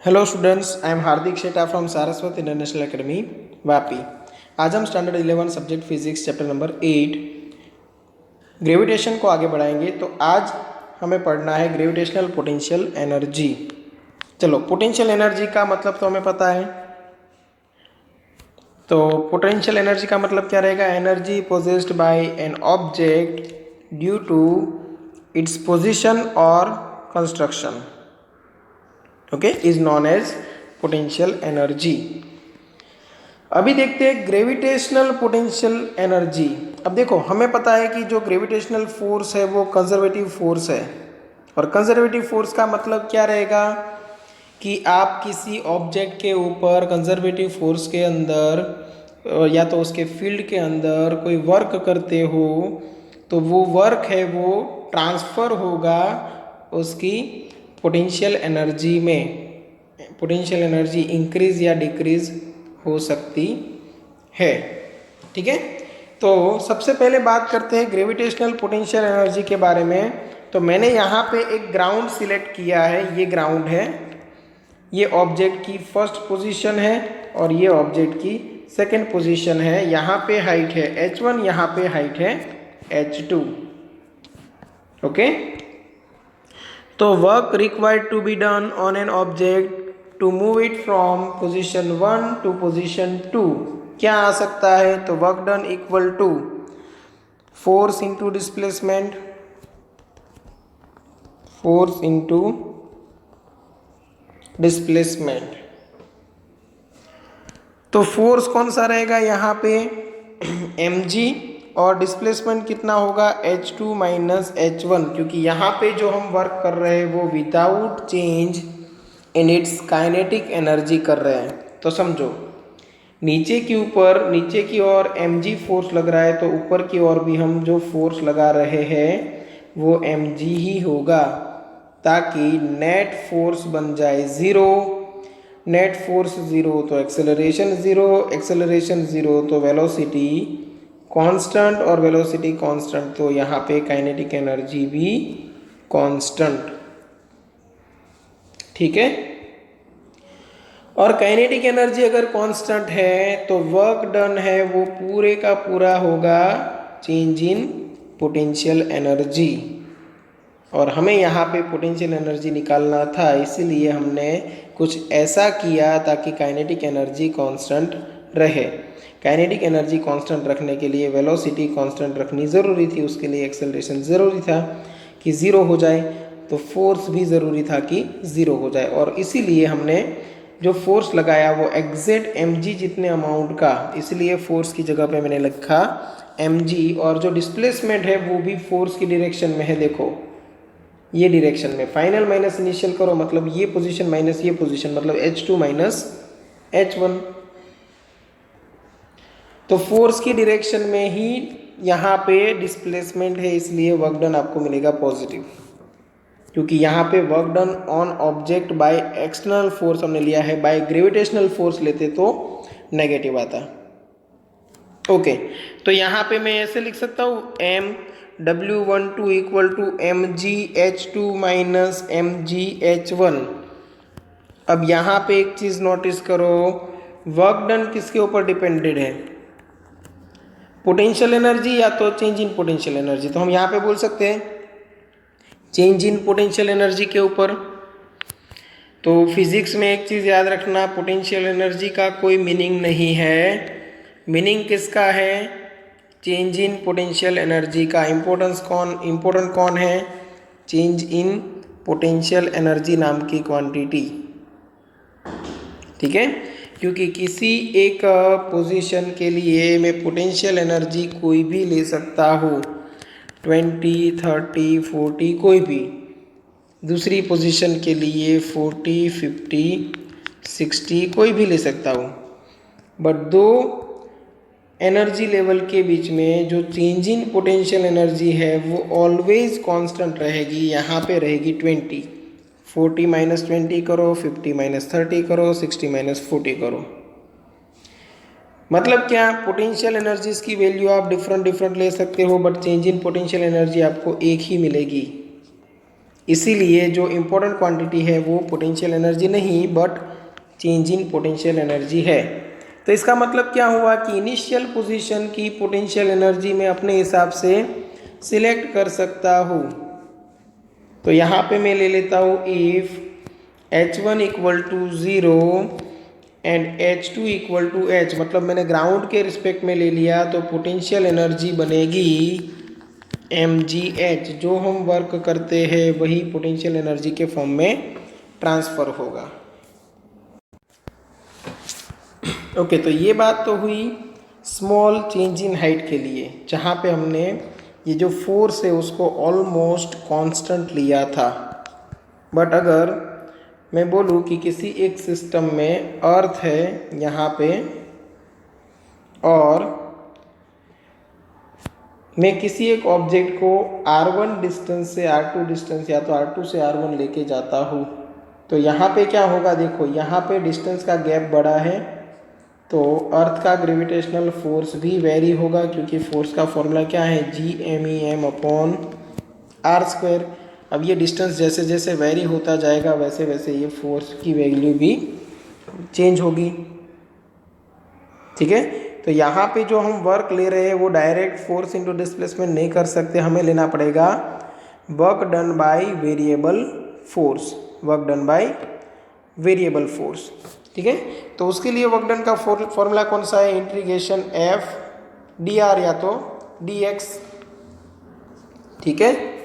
Hello students, I am Hardik Sheta from Saraswat international academy Vapi. आज हम standard 11 subject physics chapter number 8 gravitation को आगे बढ़ाएंगे। तो आज हमें पढ़ना है ग्रेविटेशनल पोटेंशियल एनर्जी। चलो, पोटेंशियल एनर्जी का मतलब तो हमें पता है। तो पोटेंशियल एनर्जी का मतलब क्या रहेगा? Energy possessed by an object due to its position और construction, okay, is known as potential energy. अभी देखते हैं ग्रेविटेशनल पोटेंशियल एनर्जी। अब देखो, हमें पता है कि जो ग्रेविटेशनल फोर्स है वो कंजर्वेटिव फोर्स है। और कंजर्वेटिव फोर्स का मतलब क्या रहेगा कि आप किसी ऑब्जेक्ट के ऊपर कंजर्वेटिव फोर्स के अंदर या तो उसके फील्ड के अंदर कोई वर्क करते हो तो वो वर्क है वो ट्रांसफ़र होगा उसकी पोटेंशियल एनर्जी में। पोटेंशियल एनर्जी इंक्रीज या डिक्रीज हो सकती है। ठीक है, तो सबसे पहले बात करते हैं ग्रेविटेशनल पोटेंशियल एनर्जी के बारे में। तो मैंने यहाँ पे एक ग्राउंड सिलेक्ट किया है। ये ग्राउंड है, ये ऑब्जेक्ट की फर्स्ट पोजीशन है और ये ऑब्जेक्ट की सेकंड पोजीशन है। यहाँ पे हाइट है h1, यहाँ पे हाइट है h2। ओके, तो work required to be done on an object to move it from position 1 to position 2 क्या आ सकता है? तो work done equal to force into displacement, force into displacement. तो फोर्स कौन सा रहेगा यहाँ पे? mg, और डिस्प्लेसमेंट कितना होगा? h2 माइनस h1, क्योंकि यहाँ पे जो हम वर्क कर रहे हैं वो without change in its kinetic energy कर रहे हैं। तो समझो, नीचे की ओर mg फोर्स लग रहा है तो ऊपर की ओर भी हम जो फोर्स लगा रहे हैं वो mg ही होगा, ताकि नेट फोर्स बन जाए ज़ीरो। नेट फोर्स ज़ीरो तो एक्सेलरेशन ज़ीरो, एक्सेलरेशन ज़ीरो तो वेलोसिटी कांस्टेंट, और वेलोसिटी कांस्टेंट तो यहाँ पे काइनेटिक एनर्जी भी कांस्टेंट। ठीक है, और काइनेटिक एनर्जी अगर कांस्टेंट है तो वर्क डन है वो पूरे का पूरा होगा चेंज इन पोटेंशियल एनर्जी। और हमें यहाँ पे पोटेंशियल एनर्जी निकालना था, इसीलिए हमने कुछ ऐसा किया ताकि काइनेटिक एनर्जी कांस्टेंट रहे। काइनेटिक एनर्जी कांस्टेंट रखने के लिए वेलोसिटी कांस्टेंट रखनी ज़रूरी थी, उसके लिए एक्सेलरेशन ज़रूरी था कि ज़ीरो हो जाए, तो फोर्स भी ज़रूरी था कि ज़ीरो हो जाए। और इसीलिए हमने जो फोर्स लगाया वो एग्जैक्ट mg जितने अमाउंट का, इसलिए फोर्स की जगह पे मैंने लिखा mg। और जो डिस्प्लेसमेंट है वो भी फोर्स की डायरेक्शन में है। देखो, ये डायरेक्शन में फाइनल माइनस इनिशियल करो, मतलब ये पोजीशन माइनस ये पोजीशन, मतलब h2 माइनस h1। तो फोर्स की डायरेक्शन में ही यहाँ पे डिस्प्लेसमेंट है, इसलिए वर्क डन आपको मिलेगा पॉजिटिव, क्योंकि यहाँ पे work done on object by external force हमने लिया है, बाय ग्रेविटेशनल फोर्स लेते तो नेगेटिव आता। ओके, तो यहाँ पे मैं ऐसे लिख सकता हूँ MW12 equal to MgH2 minus MgH1। अब यहाँ पे एक चीज़ नोटिस करो, वर्क डन किसके ऊपर डिपेंडेड है? पोटेंशियल एनर्जी या तो चेंज इन पोटेंशियल एनर्जी। तो हम यहाँ पे बोल सकते हैं चेंज इन पोटेंशियल एनर्जी के ऊपर। तो फिजिक्स में एक चीज़ याद रखना, पोटेंशियल एनर्जी का कोई मीनिंग नहीं है। मीनिंग किसका है? चेंज इन पोटेंशियल एनर्जी का। इम्पोर्टेंट कौन है? चेंज इन पोटेंशियल एनर्जी नाम की क्वांटिटी। ठीक है, क्योंकि किसी एक पोजीशन के लिए मैं पोटेंशियल एनर्जी कोई भी ले सकता हूँ, 20, 30, 40 कोई भी। दूसरी पोजीशन के लिए 40, 50, 60 कोई भी ले सकता हूँ। बट दो एनर्जी लेवल के बीच में जो चेंज इन पोटेंशियल एनर्जी है वो ऑलवेज कांस्टेंट रहेगी। यहाँ पे रहेगी 20, 40 माइनस 20 करो, 50 माइनस 30 करो, 60 माइनस 40 करो। मतलब क्या? पोटेंशियल एनर्जीज की वैल्यू आप डिफरेंट ले सकते हो, but change in potential energy आपको एक ही मिलेगी। इसीलिए जो इम्पोर्टेंट क्वांटिटी है वो पोटेंशियल एनर्जी नहीं but change in potential energy है। तो इसका मतलब क्या हुआ कि इनिशियल पोजीशन की पोटेंशियल एनर्जी मैं अपने हिसाब से सिलेक्ट कर सकता हूँ। तो यहाँ पे मैं ले लेता हूँ if H1 equal to 0 and H2 equal to H, मतलब मैंने ग्राउंड के रिस्पेक्ट में ले लिया तो पोटेंशियल एनर्जी बनेगी mgh। जो हम वर्क करते हैं वही पोटेंशियल एनर्जी के फॉर्म में ट्रांसफ़र होगा। ओके, तो ये बात तो हुई स्मॉल चेंज इन हाइट के लिए, जहाँ पे हमने ये जो फोर्स है उसको ऑलमोस्ट कांस्टेंट लिया था। बट अगर मैं बोलूँ कि किसी एक सिस्टम में अर्थ है यहाँ पे और मैं किसी एक ऑब्जेक्ट को R1 डिस्टेंस से R2 डिस्टेंस या तो R2 से R1 लेके जाता हूँ, तो यहाँ पे क्या होगा, देखो यहाँ पे डिस्टेंस का गैप बड़ा है तो अर्थ का ग्रेविटेशनल फोर्स भी वेरी होगा, क्योंकि फोर्स का फॉर्मूला क्या है Gmem अपॉन R²। अब ये डिस्टेंस जैसे जैसे वेरी होता जाएगा वैसे वैसे ये फोर्स की वैल्यू भी चेंज होगी। ठीक है, तो यहाँ पे जो हम वर्क ले रहे हैं वो डायरेक्ट फोर्स इनटू डिस्प्लेसमेंट नहीं कर सकते, हमें लेना पड़ेगा work done by variable force, work done by variable force. ठीक है, तो उसके लिए वर्क डन का फॉर्मूला कौन सा है, इंटीग्रेशन F dr या तो dx। ठीक है,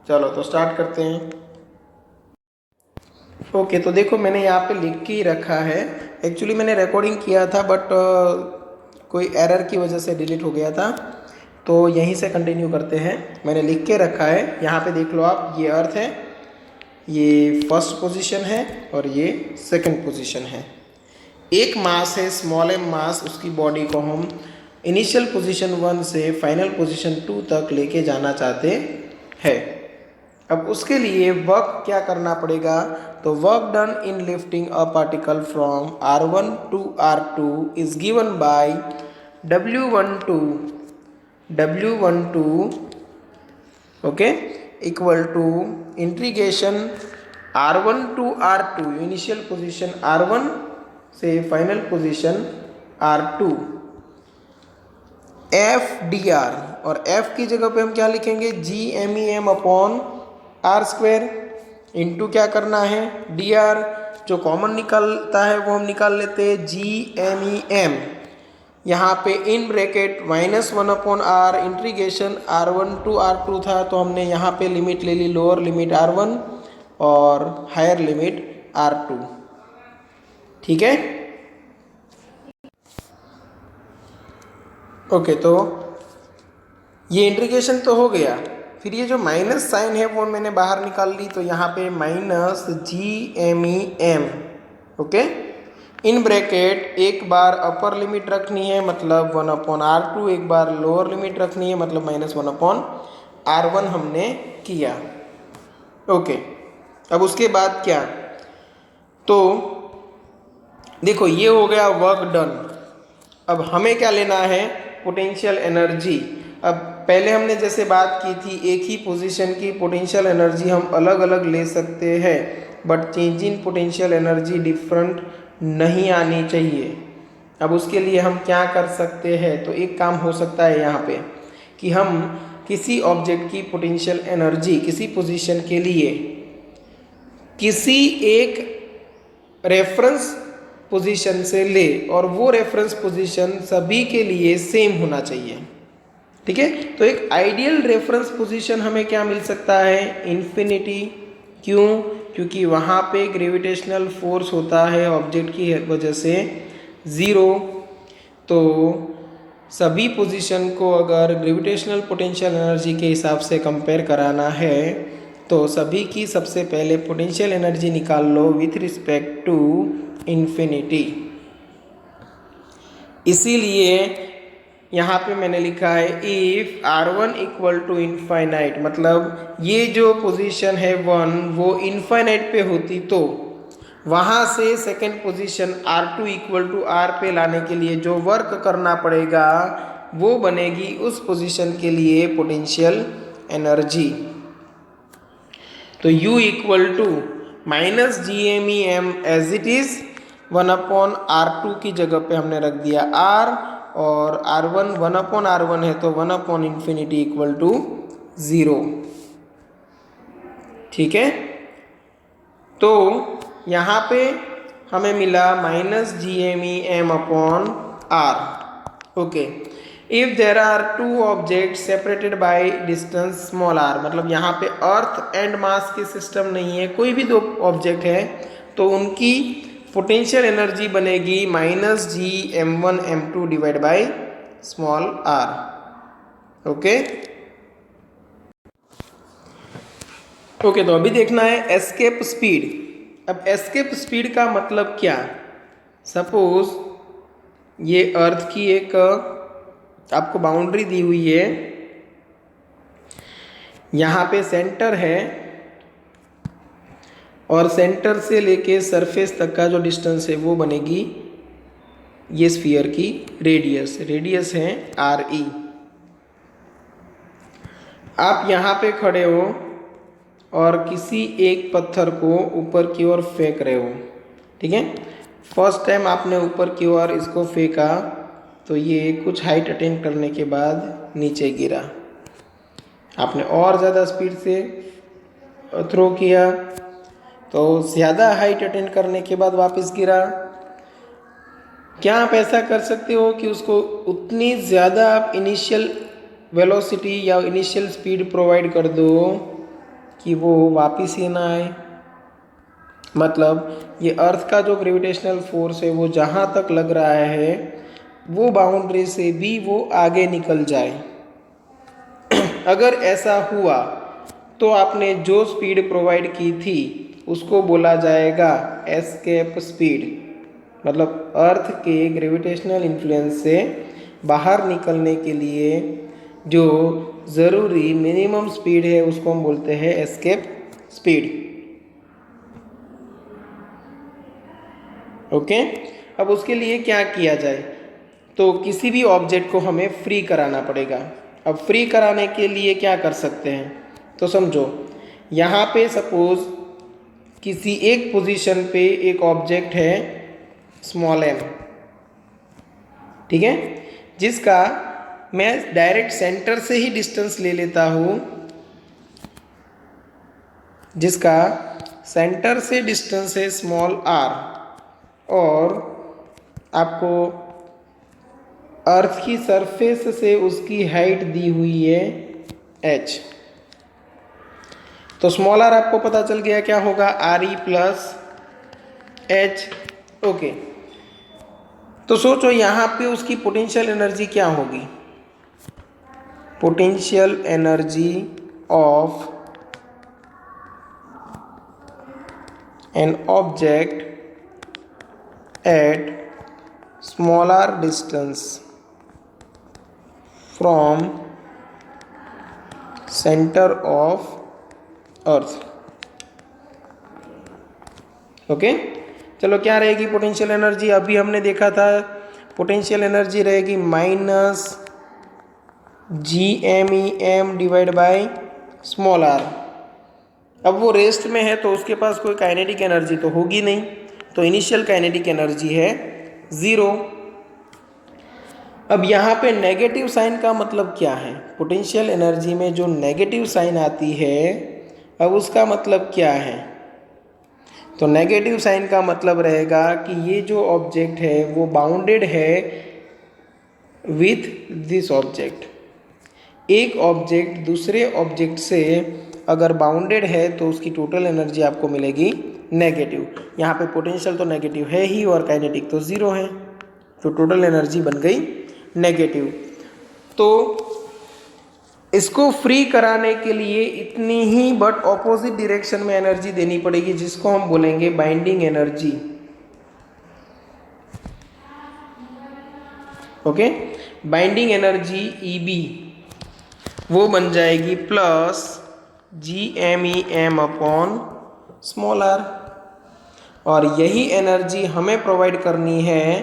चलो तो स्टार्ट करते हैं। ओके, तो देखो मैंने यहाँ पे लिख के ही रखा है। एक्चुअली मैंने रिकॉर्डिंग किया था बट कोई एरर की वजह से डिलीट हो गया था, तो यहीं से कंटिन्यू करते हैं। मैंने लिख के रखा है, यहाँ पे देख लो आप, ये अर्थ है, ये फर्स्ट पोजीशन है और ये सेकंड पोजीशन है। एक मास है स्मॉल एम मास, उसकी बॉडी को हम इनिशियल पोजीशन 1 से फाइनल पोजीशन 2 तक लेके जाना चाहते हैं। अब उसके लिए वर्क क्या करना पड़ेगा, तो work done in lifting a particle from R1 to R2 is given by W12 okay equal to integration R1 to R2, initial position R1 से final position R2 F dr, और F की जगह पे हम क्या लिखेंगे Gmem अपॉन R², इंटू क्या करना है dr, जो कॉमन निकलता है वो हम निकाल लेते हैं Gmem। यहाँ पे in bracket -1 upon R, integration R1 to R2 था तो हमने यहाँ पे लिमिट ले ली, लोअर लिमिट R1 और हायर लिमिट R2। ठीक है, ओके, तो ये इंटीग्रेशन तो हो गया। फिर ये जो माइनस साइन है वो मैंने बाहर निकाल ली, तो यहाँ पे -Gmem ओके, इन ब्रैकेट एक बार अपर लिमिट रखनी है मतलब 1 अपॉन R2, एक बार लोअर लिमिट रखनी है मतलब -1 अपॉन R1 हमने किया। ओके, अब उसके बाद क्या, तो देखो ये हो गया वर्क डन। अब हमें क्या लेना है, पोटेंशियल एनर्जी। अब पहले हमने जैसे बात की थी एक ही पोजीशन की पोटेंशियल एनर्जी हम अलग अलग ले सकते हैं, but change in potential energy different नहीं आनी चाहिए। अब उसके लिए हम क्या कर सकते हैं, तो एक काम हो सकता है यहाँ पे कि हम किसी ऑब्जेक्ट की पोटेंशियल एनर्जी किसी पोजीशन के लिए किसी एक रेफरेंस पोजीशन से ले और वो रेफरेंस पोजीशन सभी के लिए सेम होना चाहिए। ठीक है, तो एक आइडियल रेफरेंस पोजीशन हमें क्या मिल सकता है, इन्फिनिटी। क्यों, क्योंकि वहाँ पे ग्रेविटेशनल फोर्स होता है ऑब्जेक्ट की वजह से 0। तो सभी पोजीशन को अगर ग्रेविटेशनल पोटेंशियल एनर्जी के हिसाब से कंपेयर कराना है तो सभी की सबसे पहले पोटेंशियल एनर्जी निकाल लो विथ रिस्पेक्ट टू इन्फिनिटी। इसीलिए यहाँ पे मैंने लिखा है if R1 equal to infinite, मतलब ये जो पोजीशन है 1 वो इनफाइनाइट पे होती तो वहाँ से second position R2 equal to R पे लाने के लिए जो वर्क करना पड़ेगा वो बनेगी उस पोजीशन के लिए पोटेंशियल एनर्जी। तो U equal to minus G M E M as it is 1/R2 की जगह पे हमने रख दिया R, और R1 1/R1 है तो 1/∞ इक्वल टू 0। ठीक है, तो यहाँ पे हमें मिला minus G M E M upon R. Okay, if there are two object separated by distance small R, मतलब यहाँ पे अर्थ एंड मास की सिस्टम नहीं है, कोई भी दो ऑब्जेक्ट है तो उनकी पोटेंशियल एनर्जी बनेगी minus G m1 m2 divide by small R. Okay okay, तो अभी देखना है एस्केप स्पीड। अब एस्केप स्पीड का मतलब क्या? सपोज ये अर्थ की एक आपको बाउंड्री दी हुई है, यहाँ पे सेंटर है और सेंटर से लेके सरफेस तक का जो डिस्टेंस है वो बनेगी ये स्फीयर की रेडियस। रेडियस है आर ई। आप यहाँ पे खड़े हो और किसी एक पत्थर को ऊपर की ओर फेंक रहे हो। ठीक है, फर्स्ट टाइम आपने ऊपर की ओर इसको फेंका तो ये कुछ हाइट अटेन करने के बाद नीचे गिरा। आपने और ज़्यादा स्पीड से थ्रो किया तो ज़्यादा हाइट अटेन करने के बाद वापस गिरा। क्या आप ऐसा कर सकते हो कि उसको उतनी ज़्यादा आप इनिशियल वेलोसिटी या इनिशियल स्पीड प्रोवाइड कर दो कि वो वापस ही ना आए? मतलब ये अर्थ का जो ग्रेविटेशनल फोर्स है वो जहाँ तक लग रहा है वो बाउंड्री से भी वो आगे निकल जाए। अगर ऐसा हुआ तो आपने जो स्पीड प्रोवाइड की थी उसको बोला जाएगा एस्केप स्पीड। मतलब अर्थ के ग्रेविटेशनल इन्फ्लुएंस से बाहर निकलने के लिए जो ज़रूरी मिनिमम स्पीड है उसको हम बोलते हैं एस्केप स्पीड। ओके, अब उसके लिए क्या किया जाए? तो किसी भी ऑब्जेक्ट को हमें फ्री कराना पड़ेगा। अब फ्री कराने के लिए क्या कर सकते हैं? तो समझो यहाँ पे सपोज किसी एक पोजीशन पे एक ऑब्जेक्ट है स्मॉल m, ठीक है, जिसका मैं डायरेक्ट सेंटर से ही डिस्टेंस ले लेता हूँ, जिसका सेंटर से डिस्टेंस है स्मॉल r, और आपको अर्थ की सरफेस से उसकी हाइट दी हुई है h। तो स्मॉल r आपको पता चल गया क्या होगा, R E plus H. Okay, तो सोचो यहाँ पे उसकी पोटेंशियल एनर्जी क्या होगी? Potential energy of an object at smaller distance from center of earth। Okay, चलो क्या रहेगी पोटेंशियल एनर्जी? अभी हमने देखा था पोटेंशियल एनर्जी रहेगी minus G M E M divide by small R. अब वो रेस्ट में है तो उसके पास कोई काइनेटिक एनर्जी तो होगी नहीं, तो इनिशियल काइनेटिक एनर्जी है 0। अब यहाँ पे नेगेटिव साइन का मतलब क्या है? पोटेंशियल एनर्जी में जो नेगेटिव साइन आती है अब उसका मतलब क्या है? तो नेगेटिव साइन का मतलब रहेगा कि ये जो ऑब्जेक्ट है वो बाउंडेड है विथ दिस ऑब्जेक्ट। एक ऑब्जेक्ट दूसरे ऑब्जेक्ट से अगर बाउंडेड है तो उसकी टोटल एनर्जी आपको मिलेगी नेगेटिव। यहाँ पे पोटेंशियल तो नेगेटिव है ही और काइनेटिक तो 0 है, तो टोटल एनर्जी बन गई नेगेटिव। तो इसको फ्री कराने के लिए इतनी ही बट ऑपोजिट डायरेक्शन में एनर्जी देनी पड़ेगी, जिसको हम बोलेंगे binding energy. Okay, binding energy EB वो बन जाएगी plus G M E M upon small R, और यही एनर्जी हमें प्रोवाइड करनी है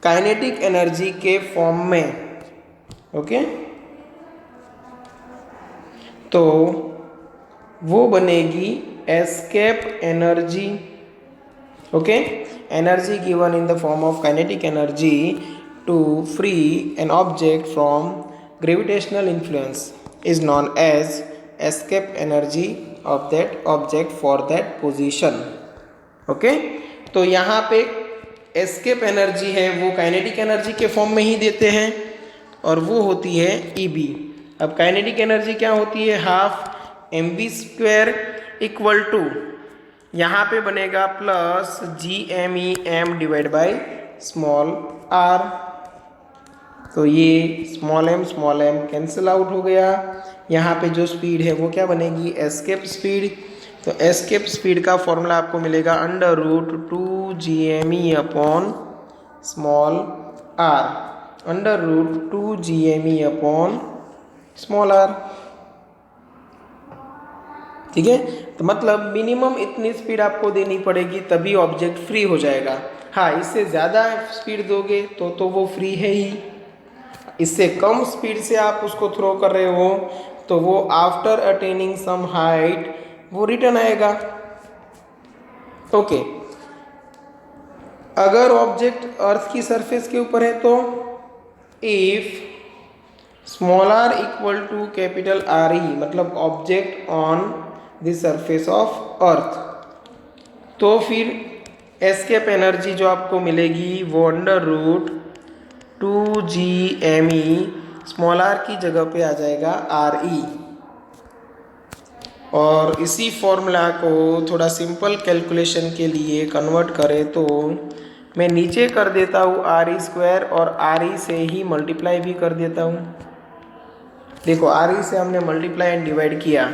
काइनेटिक एनर्जी के फॉर्म में। ओके, तो वो बनेगी escape energy. Okay, energy given in the form of kinetic energy to free an object from gravitational influence is known as escape energy of that object for that position. Okay, तो यहाँ पे escape energy है वो kinetic energy के form में ही देते हैं और वो होती है EB। अब काइनेटिक एनर्जी क्या होती है, हाफ mv² इक्वल टू यहाँ पे बनेगा plus GMEm divide by small r। तो ये स्मॉल m कैंसिल आउट हो गया। यहाँ पे जो स्पीड है वो क्या बनेगी, एस्केप स्पीड। तो एस्केप स्पीड का फॉर्मूला आपको मिलेगा √2gme upon small r, √2gme upon small r। ठीक है, तो मतलब मिनिमम इतनी स्पीड आपको देनी पड़ेगी तभी ऑब्जेक्ट फ्री हो जाएगा। हाँ, इससे ज़्यादा स्पीड दोगे तो वो फ्री है ही। इससे कम स्पीड से आप उसको थ्रो कर रहे हो तो वो आफ्टर अटेनिंग सम हाइट वो रिटर्न आएगा। ओके, अगर ऑब्जेक्ट अर्थ की सरफेस के ऊपर है तो if small r equal to capital RE, मतलब object on the surface of earth, तो फिर एस्केप एनर्जी जो आपको मिलेगी वो √2gme स्मॉल r की जगह पे आ जाएगा RE। और इसी फॉर्मूला को थोड़ा सिंपल कैलकुलेशन के लिए कन्वर्ट करें तो मैं नीचे कर देता हूँ RE² और RE से ही मल्टीप्लाई भी कर देता हूँ। देखो, RE से हमने मल्टीप्लाई एंड डिवाइड किया।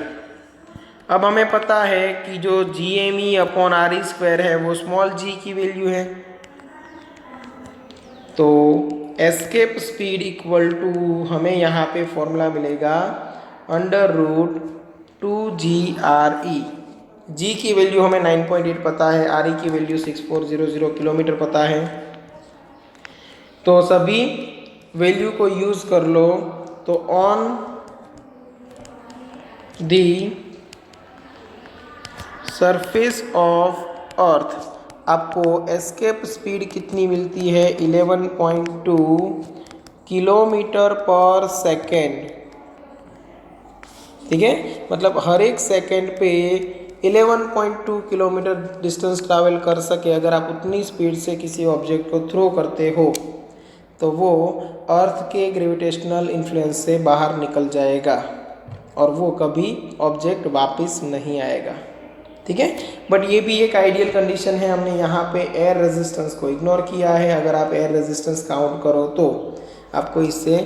अब हमें पता है कि जो GME अपॉन RE² है वो स्मॉल g की वैल्यू है। तो एस्केप स्पीड इक्वल टू हमें यहाँ पे फॉर्मूला मिलेगा √2gRE। g की वैल्यू हमें 9.8 पता है, RE की वैल्यू 6400 किलोमीटर पता है। तो सभी वैल्यू को यूज़ कर लो। तो ऑन दी सरफेस ऑफ अर्थ आपको एस्केप स्पीड कितनी मिलती है, 11.2 किलोमीटर पर सेकेंड। ठीक है, मतलब हर एक सेकेंड पे 11.2 किलोमीटर डिस्टेंस ट्रैवल कर सके अगर आप उतनी स्पीड से किसी ऑब्जेक्ट को थ्रो करते हो तो वो अर्थ के ग्रेविटेशनल इन्फ्लुएंस से बाहर निकल जाएगा और वो कभी ऑब्जेक्ट वापस नहीं आएगा। ठीक है, बट ये भी एक आइडियल कंडीशन है। हमने यहाँ पे एयर रेजिस्टेंस को इग्नोर किया है। अगर आप एयर रेजिस्टेंस काउंट करो तो आपको इससे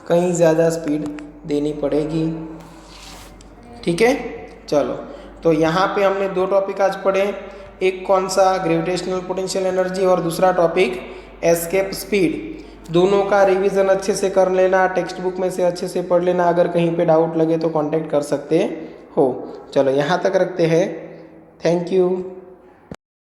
कहीं ज़्यादा स्पीड देनी पड़ेगी। ठीक है, चलो, तो यहाँ पे हमने 2 टॉपिक आज पढ़े। एक कौन सा, ग्रेविटेशनल पोटेंशियल एनर्जी, और दूसरा टॉपिक एस्केप स्पीड। दोनों का रिवीजन अच्छे से कर लेना, टेक्स्ट बुक में से अच्छे से पढ़ लेना। अगर कहीं पे डाउट लगे तो कांटेक्ट कर सकते हो। चलो, यहाँ तक रखते हैं। Thank you.